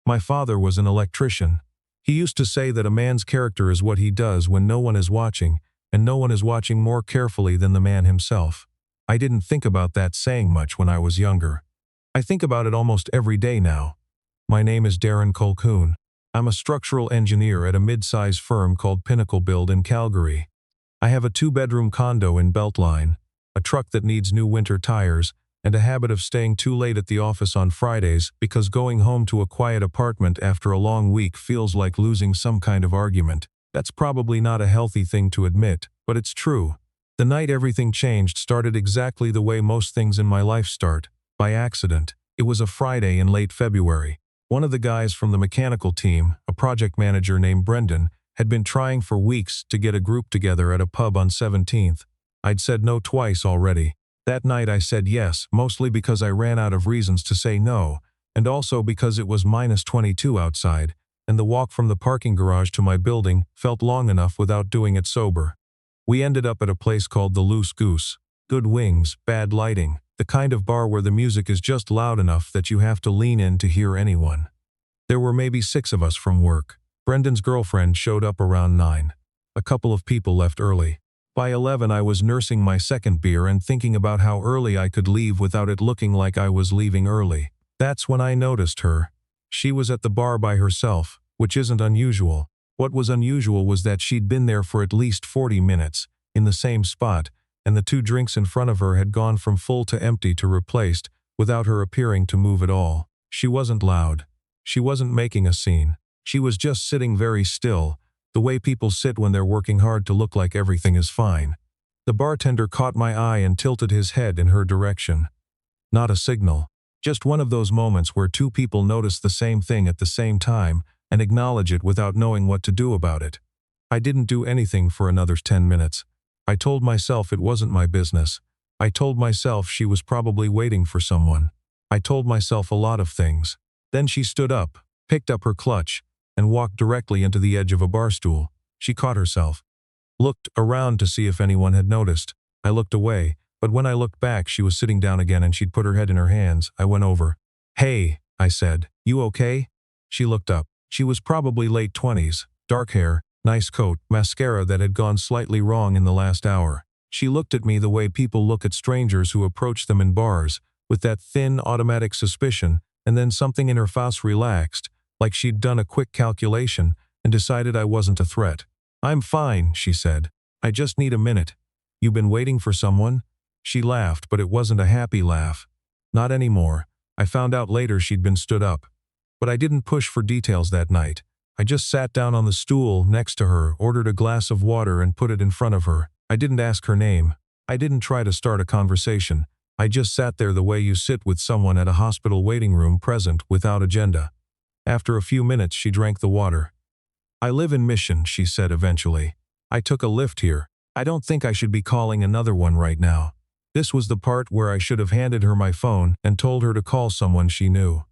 My father was an electrician. He used to say that a man's character is what he does when no one is watching, and no one is watching more carefully than the man himself. I didn't think about that saying much when I was younger. I think about it almost every day now. My name is Darren Colquhoun. I'm a structural engineer at a mid-size firm called Pinnacle Build in Calgary. I have a 2-bedroom condo in Beltline, a truck that needs new winter tires, and a habit of staying too late at the office on Fridays because going home to a quiet apartment after a long week feels like losing some kind of argument. That's probably not a healthy thing to admit, but it's true. The night everything changed started exactly the way most things in my life start, by accident. It was a Friday in late February. One of the guys from the mechanical team, a project manager named Brendan, had been trying for weeks to get a group together at a pub on 17th. I'd said no twice already. That night I said yes, mostly because I ran out of reasons to say no, and also because it was -22 outside, and the walk from the parking garage to my building felt long enough without doing it sober. We ended up at a place called the Loose Goose. Good wings, bad lighting, the kind of bar where the music is just loud enough that you have to lean in to hear anyone. There were maybe 6 of us from work. Brendan's girlfriend showed up around 9. A couple of people left early. By 11 I was nursing my second beer and thinking about how early I could leave without it looking like I was leaving early. That's when I noticed her. She was at the bar by herself, which isn't unusual. What was unusual was that she'd been there for at least 40 minutes, in the same spot, and the 2 drinks in front of her had gone from full to empty to replaced, without her appearing to move at all. She wasn't loud. She wasn't making a scene. She was just sitting very still, the way people sit when they're working hard to look like everything is fine. The bartender caught my eye and tilted his head in her direction. Not a signal. Just one of those moments where 2 people notice the same thing at the same time and acknowledge it without knowing what to do about it. I didn't do anything for another 10 minutes. I told myself it wasn't my business. I told myself she was probably waiting for someone. I told myself a lot of things. Then she stood up, picked up her clutch, and walked directly into the edge of a bar stool. She caught herself. Looked around to see if anyone had noticed. I looked away, but when I looked back she was sitting down again and she'd put her head in her hands. I went over. "Hey," I said. "You okay?" She looked up. She was probably late 20s, dark hair, nice coat, mascara that had gone slightly wrong in the last hour. She looked at me the way people look at strangers who approach them in bars, with that thin, automatic suspicion, and then something in her face relaxed, like she'd done a quick calculation and decided I wasn't a threat. "I'm fine," she said. "I just need a minute." "You been waiting for someone?" She laughed, but it wasn't a happy laugh. Not anymore. I found out later she'd been stood up. But I didn't push for details that night. I just sat down on the stool next to her, ordered a glass of water and put it in front of her. I didn't ask her name. I didn't try to start a conversation. I just sat there the way you sit with someone at a hospital waiting room, present, without agenda. After a few minutes she drank the water. "I live in Mission," she said eventually. "I took a lift here. I don't think I should be calling another one right now." This was the part where I should have handed her my phone and told her to call someone she knew.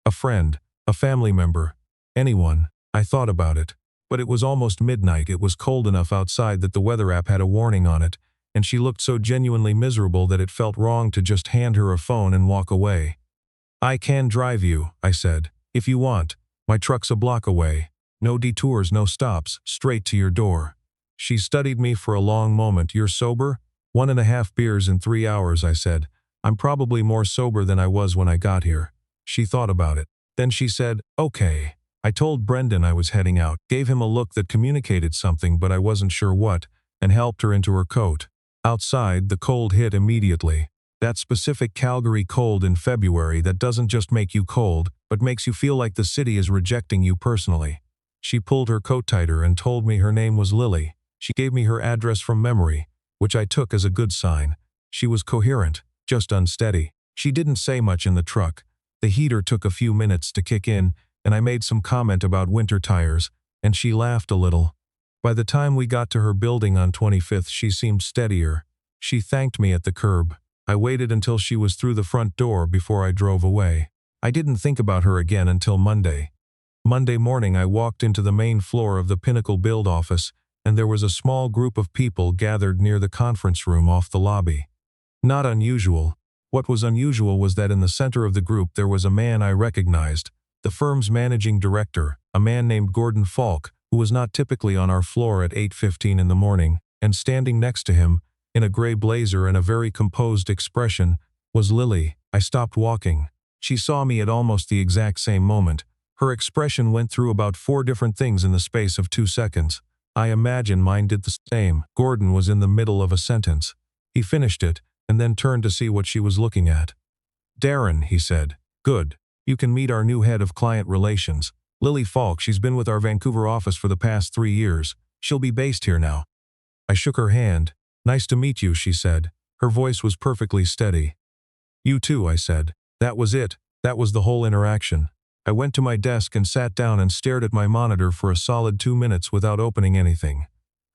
A friend, a family member, anyone. I thought about it. But it was almost midnight. It was cold enough outside that the weather app had a warning on it, and she looked so genuinely miserable that it felt wrong to just hand her a phone and walk away. "I can drive you," I said, "if you want. My truck's a block away. No detours, no stops, straight to your door." She studied me for a long moment. "You're sober?" 1.5 beers in 3 hours, I said. "I'm probably more sober than I was when I got here." She thought about it. Then she said, "Okay." I told Brendan I was heading out, gave him a look that communicated something but I wasn't sure what, and helped her into her coat. Outside, the cold hit immediately. That specific Calgary cold in February that doesn't just make you cold, but makes you feel like the city is rejecting you personally. She pulled her coat tighter and told me her name was Lily. She gave me her address from memory, which I took as a good sign. She was coherent, just unsteady. She didn't say much in the truck. The heater took a few minutes to kick in, and I made some comment about winter tires, and she laughed a little. By the time we got to her building on 25th, she seemed steadier. She thanked me at the curb. I waited until she was through the front door before I drove away. I didn't think about her again until Monday. Monday morning I walked into the main floor of the Pinnacle Build office, and there was a small group of people gathered near the conference room off the lobby. Not unusual. What was unusual was that in the center of the group there was a man I recognized, The firm's managing director, a man named Gordon Falk, who was not typically on our floor at 8:15 in the morning, and standing next to him, in a gray blazer and a very composed expression, was Lily. I stopped walking. She saw me at almost the exact same moment. Her expression went through about 4 different things in the space of 2 seconds. I imagine mine did the same. Gordon was in the middle of a sentence. He finished it, and then turned to see what she was looking at. "Darren," he said. "Good. You can meet our new head of client relations, Lily Falk. She's been with our Vancouver office for the past 3 years. She'll be based here now." I shook her hand. "Nice to meet you," she said. Her voice was perfectly steady. "You too," I said. That was it. That was the whole interaction. I went to my desk and sat down and stared at my monitor for a solid 2 minutes without opening anything.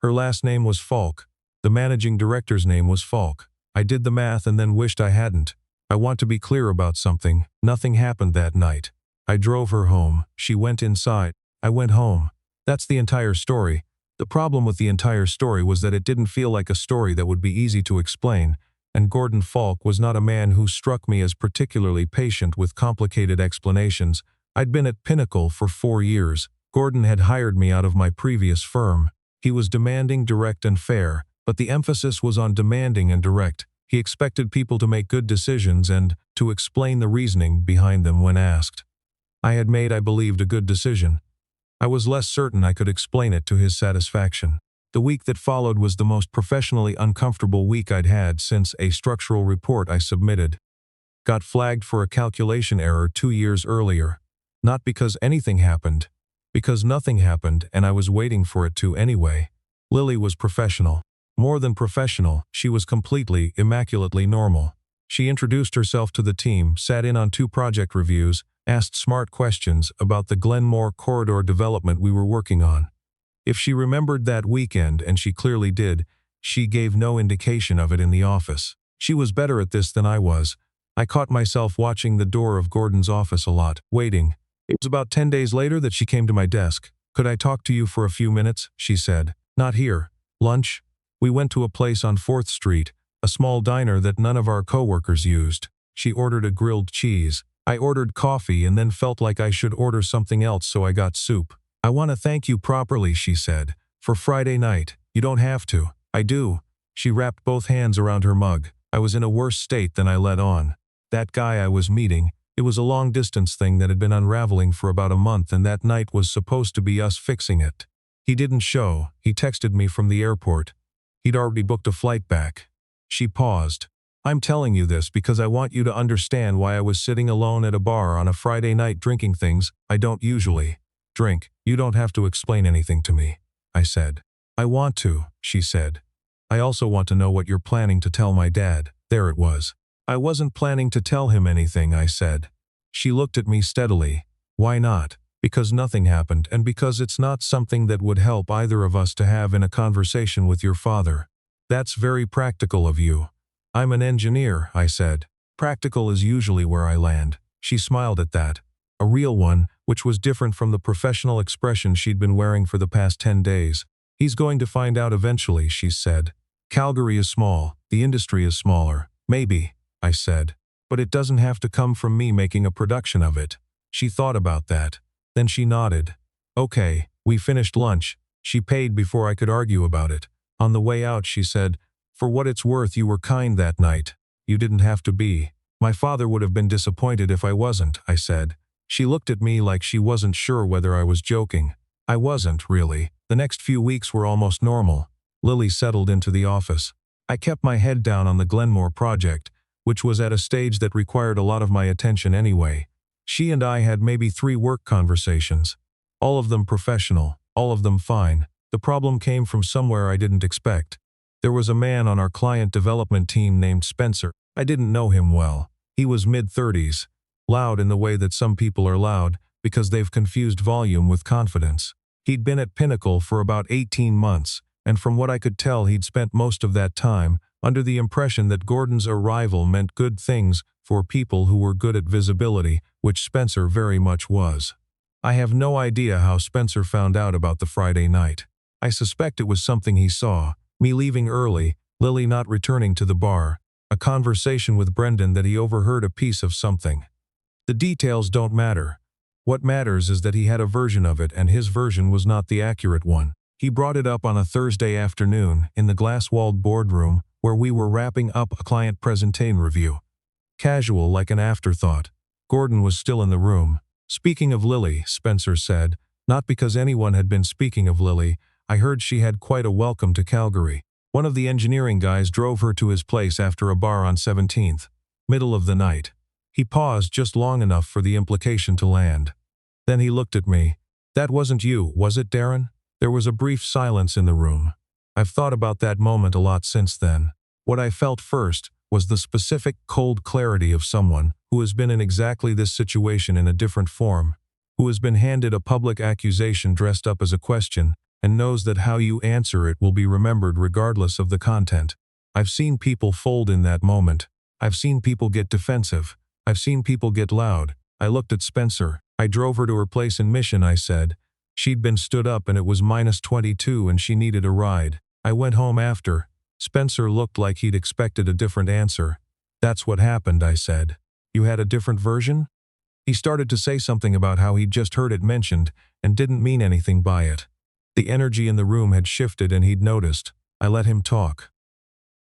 Her last name was Falk. The managing director's name was Falk. I did the math and then wished I hadn't. I want to be clear about something. Nothing happened that night. I drove her home. She went inside. I went home. That's the entire story. The problem with the entire story was that it didn't feel like a story that would be easy to explain, and Gordon Falk was not a man who struck me as particularly patient with complicated explanations. I'd been at Pinnacle for 4 years. Gordon had hired me out of my previous firm. He was demanding, direct, and fair, but the emphasis was on demanding and direct. He expected people to make good decisions and to explain the reasoning behind them when asked. I had made, I believed, a good decision. I was less certain I could explain it to his satisfaction. The week that followed was the most professionally uncomfortable week I'd had since a structural report I submitted got flagged for a calculation error 2 years earlier. Not because anything happened, because nothing happened and I was waiting for it to anyway. Lily was professional. More than professional, she was completely, immaculately normal. She introduced herself to the team, sat in on 2 project reviews, asked smart questions about the Glenmore corridor development we were working on. If she remembered that weekend, and she clearly did, she gave no indication of it in the office. She was better at this than I was. I caught myself watching the door of Gordon's office a lot, waiting. It was about 10 days later that she came to my desk. "Could I talk to you for a few minutes?" she said. "Not here. Lunch?" We went to a place on 4th Street, a small diner that none of our coworkers used. She ordered a grilled cheese. I ordered coffee and then felt like I should order something else, so I got soup. "I want to thank you properly," she said, "for Friday night. You don't have to." "I do." She wrapped both hands around her mug. I was in a worse state than I let on. That guy I was meeting, it was a long-distance thing that had been unraveling for about a month, and that night was supposed to be us fixing it. He didn't show. He texted me from the airport. He'd already booked a flight back. She paused. "I'm telling you this because I want you to understand why I was sitting alone at a bar on a Friday night drinking things I don't usually drink. You don't have to explain anything to me," I said. "I want to," she said. "I also want to know what you're planning to tell my dad." There it was. "I wasn't planning to tell him anything," I said. She looked at me steadily. "Why not?" "Because nothing happened, and because it's not something that would help either of us to have in a conversation with your father." "That's very practical of you." "I'm an engineer," I said. "Practical is usually where I land." She smiled at that. A real one, which was different from the professional expression she'd been wearing for the past 10 days. "He's going to find out eventually," she said. "Calgary is small. The industry is smaller." "Maybe," I said. "But it doesn't have to come from me making a production of it." She thought about that. Then she nodded. "Okay." We finished lunch. She paid before I could argue about it. On the way out, she said, "For what it's worth, you were kind that night. You didn't have to be." "My father would have been disappointed if I wasn't," I said. She looked at me like she wasn't sure whether I was joking. I wasn't, really. The next few weeks were almost normal. Lily settled into the office. I kept my head down on the Glenmore project, which was at a stage that required a lot of my attention anyway. She and I had maybe 3 work conversations. All of them professional, all of them fine. The problem came from somewhere I didn't expect. There was a man on our client development team named Spencer. I didn't know him well. He was mid-30s. Loud in the way that some people are loud, because they've confused volume with confidence. He'd been at Pinnacle for about 18 months, and from what I could tell, he'd spent most of that time under the impression that Gordon's arrival meant good things for people who were good at visibility, which Spencer very much was. I have no idea how Spencer found out about the Friday night. I suspect it was something he saw, me leaving early, Lily not returning to the bar, a conversation with Brendan that he overheard a piece of something. The details don't matter. What matters is that he had a version of it and his version was not the accurate one. He brought it up on a Thursday afternoon in the glass-walled boardroom where we were wrapping up a client presentation review. Casual, like an afterthought. Gordon was still in the room. Speaking of Lily, Spencer said, not because anyone had been speaking of Lily, I heard she had quite a welcome to Calgary. One of the engineering guys drove her to his place after a bar on 17th. Middle of the night. He paused just long enough for the implication to land. Then he looked at me. That wasn't you, was it, Darren? There was a brief silence in the room. I've thought about that moment a lot since then. What I felt first was the specific, cold clarity of someone who has been in exactly this situation in a different form, who has been handed a public accusation dressed up as a question, and knows that how you answer it will be remembered regardless of the content. I've seen people fold in that moment. I've seen people get defensive. I've seen people get loud. I looked at Spencer. I drove her to her place in Mission, I said. She'd been stood up and it was -22 and she needed a ride. I went home after. Spencer looked like he'd expected a different answer. That's what happened, I said. You had a different version? He started to say something about how he'd just heard it mentioned and didn't mean anything by it. The energy in the room had shifted and he'd noticed. I let him talk.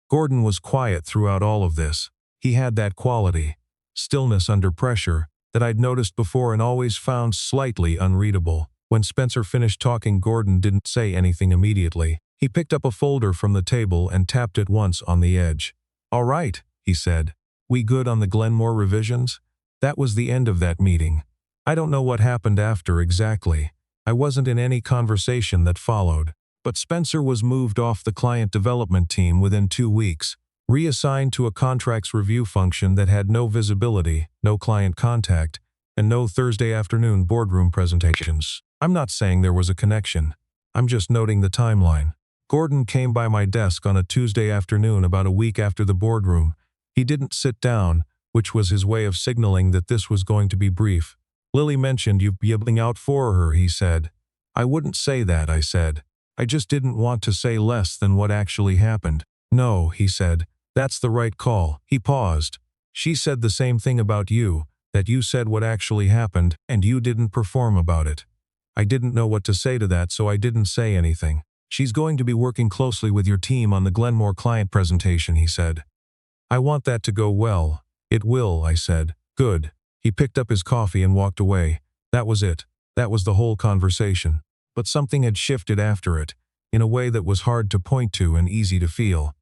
Gordon was quiet throughout all of this. He had that quality, stillness under pressure, that I'd noticed before and always found slightly unreadable. When Spencer finished talking, Gordon didn't say anything immediately. He picked up a folder from the table and tapped it once on the edge. All right, he said. We good on the Glenmore revisions? That was the end of that meeting. I don't know what happened after exactly. I wasn't in any conversation that followed. But Spencer was moved off the client development team within 2 weeks, reassigned to a contracts review function that had no visibility, no client contact, and no Thursday afternoon boardroom presentations. I'm not saying there was a connection. I'm just noting the timeline. Gordon came by my desk on a Tuesday afternoon about a week after the boardroom. He didn't sit down, which was his way of signaling that this was going to be brief. Lily mentioned you being out for her, he said. I wouldn't say that, I said. I just didn't want to say less than what actually happened. No, he said. That's the right call. He paused. She said the same thing about you, that you said what actually happened, and you didn't perform about it. I didn't know what to say to that, so I didn't say anything. She's going to be working closely with your team on the Glenmore client presentation, he said. I want that to go well. It will, I said. Good. He picked up his coffee and walked away. That was it. That was the whole conversation. But something had shifted after it, in a way that was hard to point to and easy to feel.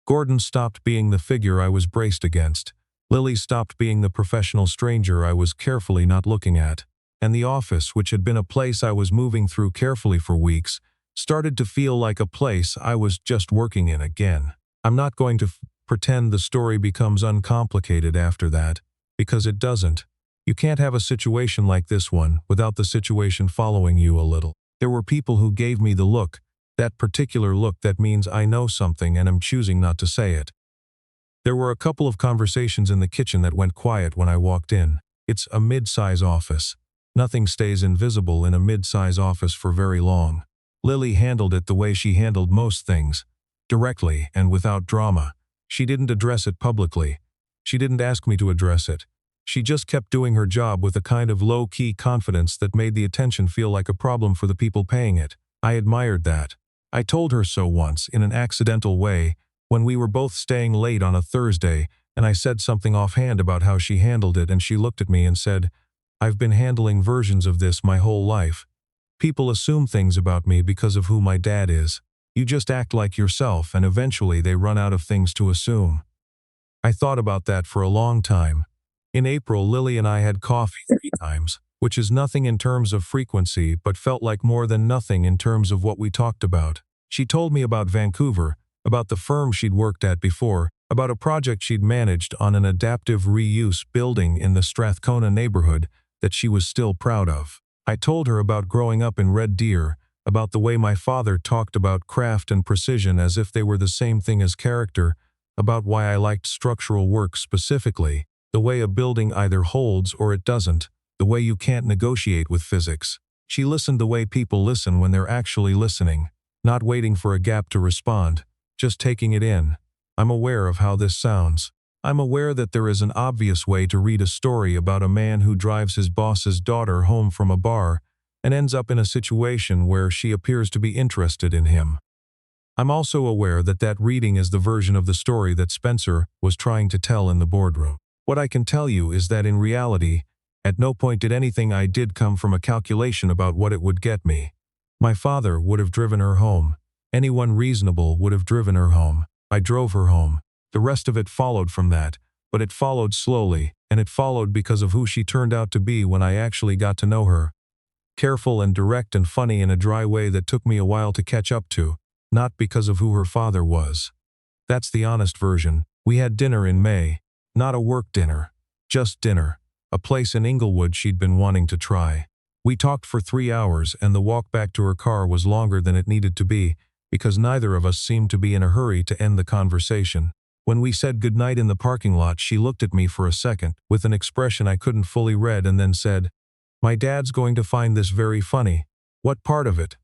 Gordon stopped being the figure I was braced against. Lily stopped being the professional stranger I was carefully not looking at. And the office, which had been a place I was moving through carefully for weeks, started to feel like a place I was just working in again. I'm not going to pretend the story becomes uncomplicated after that, because it doesn't. You can't have a situation like this one without the situation following you a little. There were people who gave me the look, that particular look that means I know something and am choosing not to say it. There were a couple of conversations in the kitchen that went quiet when I walked in. It's a mid-size office. Nothing stays invisible in a mid-size office for very long. Lily handled it the way she handled most things, directly and without drama. She didn't address it publicly. She didn't ask me to address it. She just kept doing her job with a kind of low-key confidence that made the attention feel like a problem for the people paying it. I admired that. I told her so once, in an accidental way, when we were both staying late on a Thursday, and I said something offhand about how she handled it, and she looked at me and said, I've been handling versions of this my whole life. People assume things about me because of who my dad is. You just act like yourself, and eventually they run out of things to assume. I thought about that for a long time. In April, Lily and I had coffee 3 times, which is nothing in terms of frequency but felt like more than nothing in terms of what we talked about. She told me about Vancouver, about the firm she'd worked at before, about a project she'd managed on an adaptive reuse building in the Strathcona neighborhood that she was still proud of. I told her about growing up in Red Deer, about the way my father talked about craft and precision as if they were the same thing as character, about why I liked structural work specifically, the way a building either holds or it doesn't, the way you can't negotiate with physics. She listened the way people listen when they're actually listening, not waiting for a gap to respond, just taking it in. I'm aware of how this sounds. I'm aware that there is an obvious way to read a story about a man who drives his boss's daughter home from a bar and ends up in a situation where she appears to be interested in him. I'm also aware that that reading is the version of the story that Spencer was trying to tell in the boardroom. What I can tell you is that in reality, at no point did anything I did come from a calculation about what it would get me. My father would have driven her home. Anyone reasonable would have driven her home. I drove her home. The rest of it followed from that, but it followed slowly, and it followed because of who she turned out to be when I actually got to know her. Careful and direct and funny in a dry way that took me a while to catch up to, not because of who her father was. That's the honest version. We had dinner in May. Not a work dinner. Just dinner. A place in Inglewood she'd been wanting to try. We talked for 3 hours, and the walk back to her car was longer than it needed to be, because neither of us seemed to be in a hurry to end the conversation. When we said goodnight in the parking lot, she looked at me for a second, with an expression I couldn't fully read, and then said, "My dad's going to find this very funny." "What part of it?"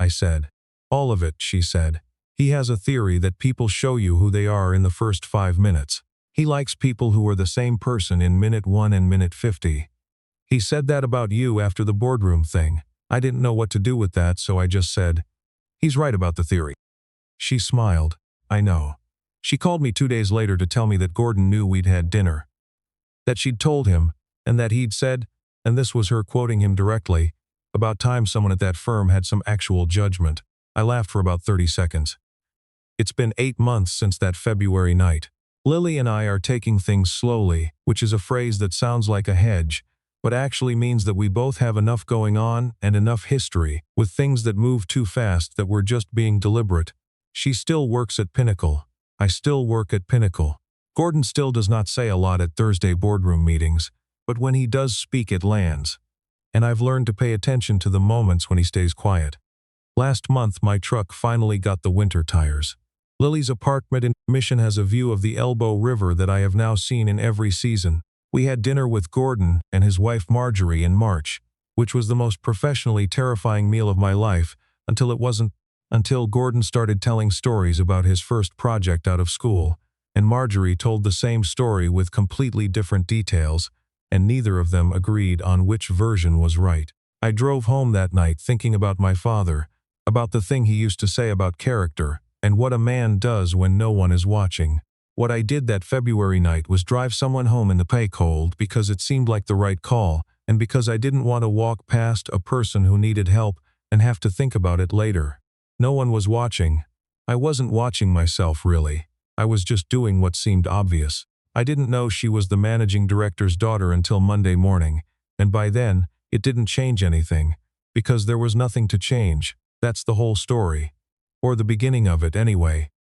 I said. "All of it," she said. "He has a theory that people show you who they are in the first 5 minutes. He likes people who are the same person in minute 1 and minute 50. He said that about you after the boardroom thing. I didn't know what to do with that, so I just said, 'He's right about the theory.'" She smiled. "I know." She called me 2 days later to tell me that Gordon knew we'd had dinner. That she'd told him, and that he'd said, and this was her quoting him directly, "About time someone at that firm had some actual judgment." I laughed for about 30 seconds. It's been 8 months since that February night. Lily and I are taking things slowly, which is a phrase that sounds like a hedge, but actually means that we both have enough going on and enough history with things that move too fast that we're just being deliberate. She still works at Pinnacle. I still work at Pinnacle. Gordon still does not say a lot at Thursday boardroom meetings, but when he does speak it lands. And I've learned to pay attention to the moments when he stays quiet. Last month my truck finally got the winter tires. Lily's apartment in Mission has a view of the Elbow River that I have now seen in every season. We had dinner with Gordon and his wife Marjorie in March, which was the most professionally terrifying meal of my life until it wasn't, until Gordon started telling stories about his first project out of school, and Marjorie told the same story with completely different details, and neither of them agreed on which version was right. I drove home that night thinking about my father, about the thing he used to say about character, and what a man does when no one is watching. What I did that February night was drive someone home in the pay cold because it seemed like the right call, and because I didn't want to walk past a person who needed help and have to think about it later. No one was watching. I wasn't watching myself, really. I was just doing what seemed obvious. I didn't know she was the managing director's daughter until Monday morning, and by then, it didn't change anything, because there was nothing to change. That's the whole story. Or the beginning of it, anyway.